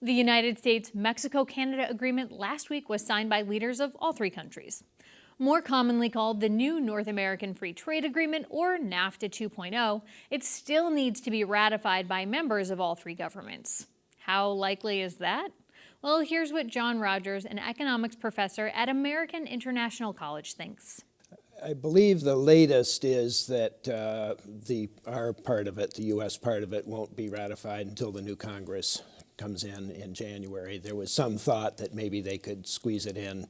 The United States-Mexico-Canada agreement last week was signed by leaders of all three countries. More commonly called the new North American Free Trade Agreement, or NAFTA 2.0, it still needs to be ratified by members of all three governments. How likely is that? Well, here's what John Rogers, an economics professor at American International College, thinks. I believe the latest is that our part of it, the U.S. part of it, won't be ratified until the new Congress comes in January. There was some thought that maybe they could squeeze it in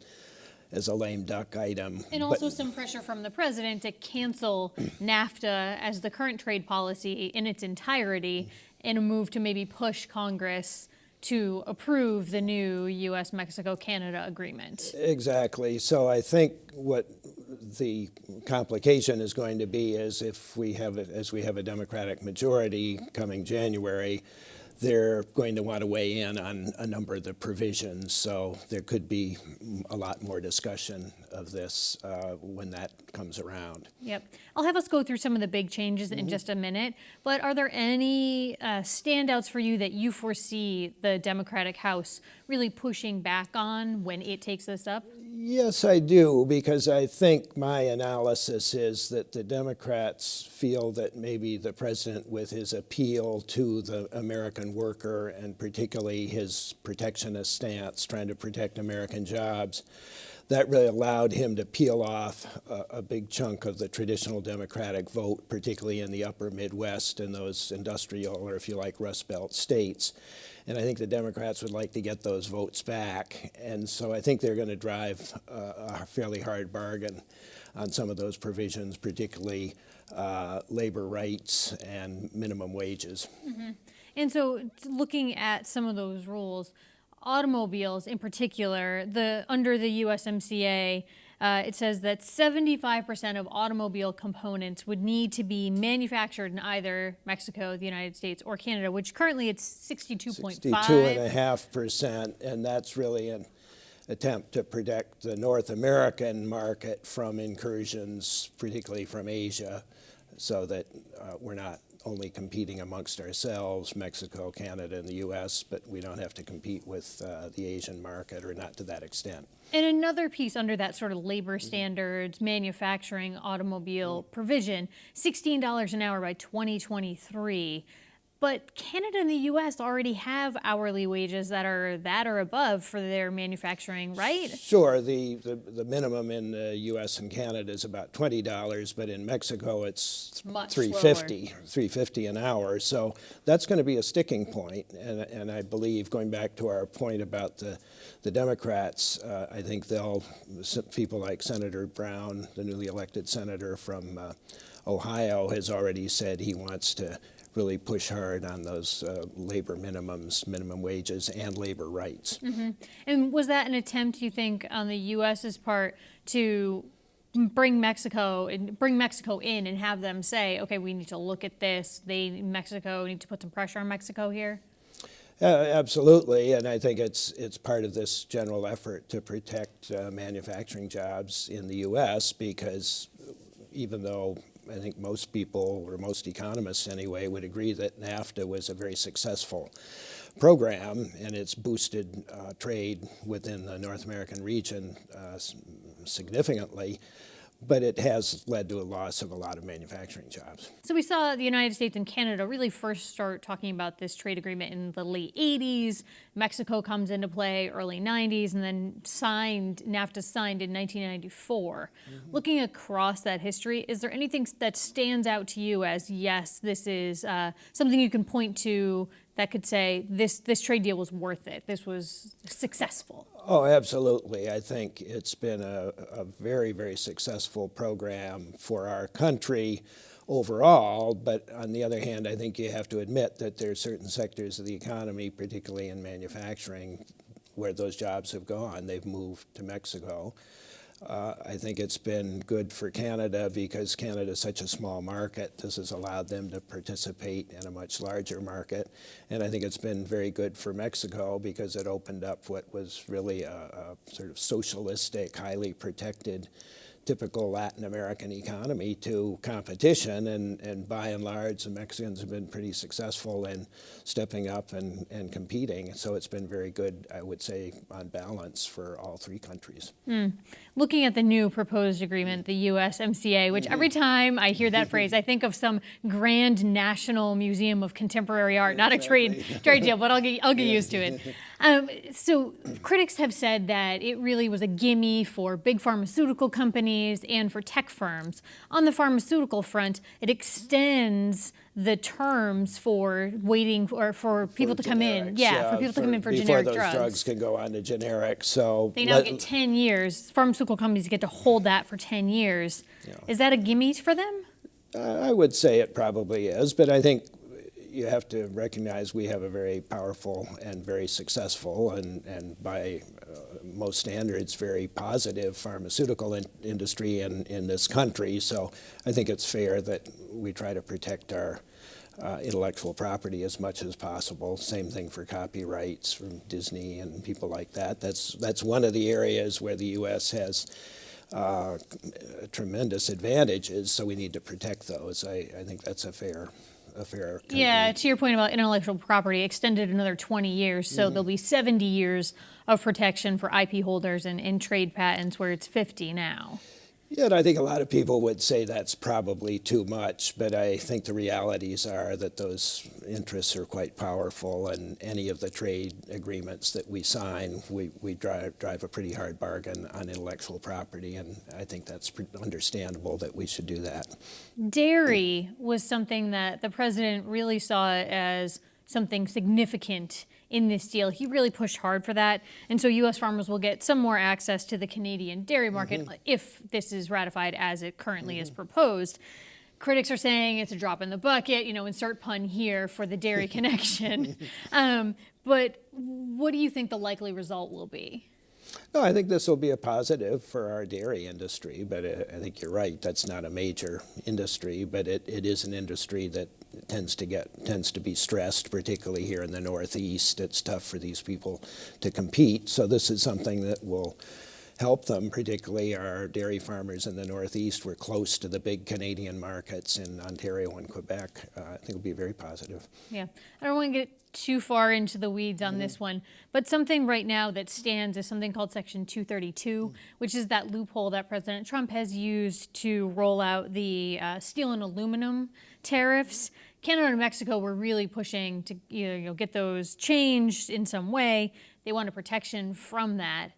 as a lame duck item. And also some pressure from the president to cancel NAFTA as the current trade policy in its entirety in a move to maybe push Congress to approve the new U.S.-Mexico-Canada agreement. Exactly. So I think what the complication is going to be is if we have a Democratic majority coming January, they're going to want to weigh in on a number of the provisions. So there could be a lot more discussion of this when that comes around. Yep. I'll have us go through some of the big changes in just a minute, but are there any standouts for you that you foresee the Democratic House really pushing back on when it takes this up? Yes, I do, because I think my analysis is that the Democrats feel that maybe the president, with his appeal to the American worker and particularly his protectionist stance, trying to protect American jobs, that really allowed him to peel off a big chunk of the traditional Democratic vote, particularly in the upper Midwest and those industrial, or if you like, Rust Belt states. And I think the Democrats would like to get those votes back. And so I think they're going to drive a fairly hard bargain on some of those provisions, particularly labor rights and minimum wages. Mm-hmm. And so looking at some of those rules, automobiles in particular, under the USMCA, it says that 75% of automobile components would need to be manufactured in either Mexico, the United States, or Canada, which currently it's 62.5. 62.5%, and that's really an attempt to protect the North American market from incursions, particularly from Asia, so that we're not only competing amongst ourselves, Mexico, Canada, and the U.S., but we don't have to compete with the Asian market, or not to that extent. And another piece under that sort of labor standards, manufacturing, automobile provision, $16 an hour by 2023. But Canada and the U.S. already have hourly wages that are above for their manufacturing, right? Sure. The minimum in the U.S. and Canada is about $20, but in Mexico it's $3.50 an hour. So that's going to be a sticking point. And I believe, going back to our point about the Democrats, I think people like Senator Brown, the newly elected senator from Ohio, has already said he wants to really push hard on those labor minimums, minimum wages, and labor rights. Mm-hmm. And was that an attempt, you think, on the U.S.'s part to bring Mexico in and have them say, okay, we need to look at this, Mexico need to put some pressure on Mexico here? Absolutely, and I think it's part of this general effort to protect manufacturing jobs in the U.S., because even though I think most people, or most economists anyway, would agree that NAFTA was a very successful program, and it's boosted trade within the North American region significantly, but it has led to a loss of a lot of manufacturing jobs. So we saw the United States and Canada really first start talking about this trade agreement in the late 80s. Mexico comes into play early 90s, and then NAFTA signed in 1994. Mm-hmm. Looking across that history, is there anything that stands out to you as, yes, this is something you can point to that could say this trade deal was worth it, this was successful? Oh, absolutely. I think it's been a very, very successful program for our country overall, but on the other hand, I think you have to admit that there are certain sectors of the economy, particularly in manufacturing, where those jobs have gone. They've moved to Mexico. I think it's been good for Canada because Canada is such a small market. This has allowed them to participate in a much larger market. And I think it's been very good for Mexico because it opened up what was really a sort of socialistic, highly protected typical Latin American economy to competition, and by and large, the Mexicans have been pretty successful in stepping up and competing. So it's been very good, I would say, on balance for all three countries. Looking at the new proposed agreement, the USMCA, which every time I hear that phrase, I think of some grand national museum of contemporary art, not a trade deal, but I'll get used to it. So critics have said that it really was a gimme for big pharmaceutical companies and for tech firms. On the pharmaceutical front, it extends the terms for waiting or for people to come in. Yeah, for people to come in for generic drugs. Before those drugs can go on to generic. So they now get 10 years. Pharmaceutical companies get to hold that for 10 years. Yeah. Is that a gimme for them? I would say it probably is, but I think you have to recognize we have a very powerful and very successful and by most standards very positive pharmaceutical industry in this country. So I think it's fair that we try to protect our intellectual property as much as possible. Same thing for copyrights from Disney and people like that. That's one of the areas where the U.S. has tremendous advantages, so we need to protect those. I think that's a fair. Yeah, to your point about intellectual property, extended another 20 years, so there'll be 70 years of protection for IP holders and trade patents, where it's 50 now. Yeah, and I think a lot of people would say that's probably too much, but I think the realities are that those interests are quite powerful, and any of the trade agreements that we sign, we drive a pretty hard bargain on intellectual property, and I think that's understandable that we should do that. Dairy was something that the president really saw as something significant in this deal. He really pushed hard for that. And so U.S. farmers will get some more access to the Canadian dairy market if this is ratified as it currently is proposed. Critics are saying it's a drop in the bucket, insert pun here for the dairy connection. But what do you think the likely result will be? No, I think this will be a positive for our dairy industry, but I think you're right. That's not a major industry, but it is an industry that tends to be stressed, particularly here in the Northeast. It's tough for these people to compete, so this is something that will help them, particularly our dairy farmers in the Northeast. We're close to the big Canadian markets in Ontario and Quebec. I think it'll be very positive. Yeah, I don't want to get too far into the weeds on this one, but something right now that stands is something called Section 232, which is that loophole that President Trump has used to roll out the steel and aluminum tariffs. Canada and Mexico were really pushing to get those changed in some way. They want a protection from that.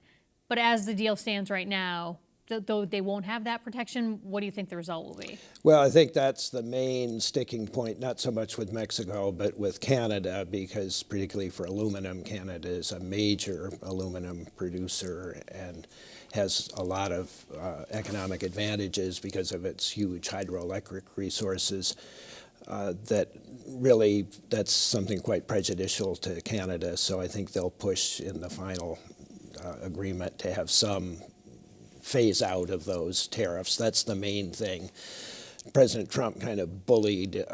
But as the deal stands right now, though they won't have that protection, what do you think the result will be? Well, I think that's the main sticking point, not so much with Mexico, but with Canada, because particularly for aluminum, Canada is a major aluminum producer and has a lot of economic advantages because of its huge hydroelectric resources. That's something quite prejudicial to Canada, so I think they'll push in the final agreement to have some phase out of those tariffs. That's the main thing. President Trump kind of bullied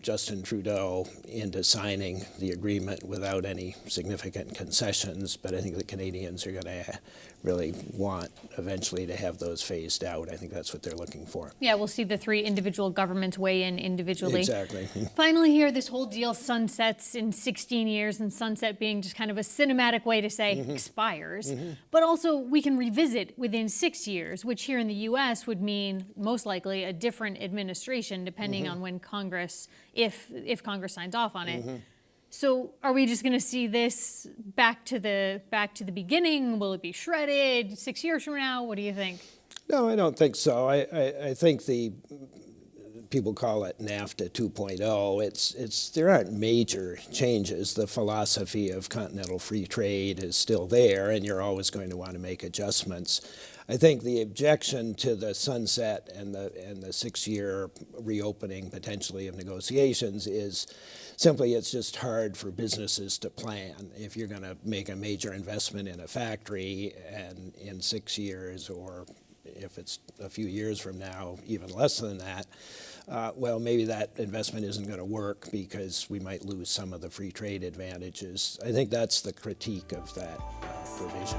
Justin Trudeau into signing the agreement without any significant concessions, but I think the Canadians are going to really want eventually to have those phased out. I think that's what they're looking for. Yeah, we'll see the three individual governments weigh in individually. Exactly. Finally here, this whole deal sunsets in 16 years, and sunset being just kind of a cinematic way to say expires. But also we can revisit within 6 years, which here in the U.S. would mean most likely a different administration depending on when Congress, if Congress signs off on it. So are we just going to see this back to the beginning? Will it be shredded 6 years from now? What do you think? No, I don't think so. I think people call it NAFTA 2.0. There aren't major changes. The philosophy of continental free trade is still there, and you're always going to want to make adjustments. I think the objection to the sunset and the 6-year reopening potentially of negotiations is simply it's just hard for businesses to plan. If you're going to make a major investment in a factory and in 6 years, or if it's a few years from now, even less than that, well, maybe that investment isn't going to work because we might lose some of the free trade advantages. I think that's the critique of that provision.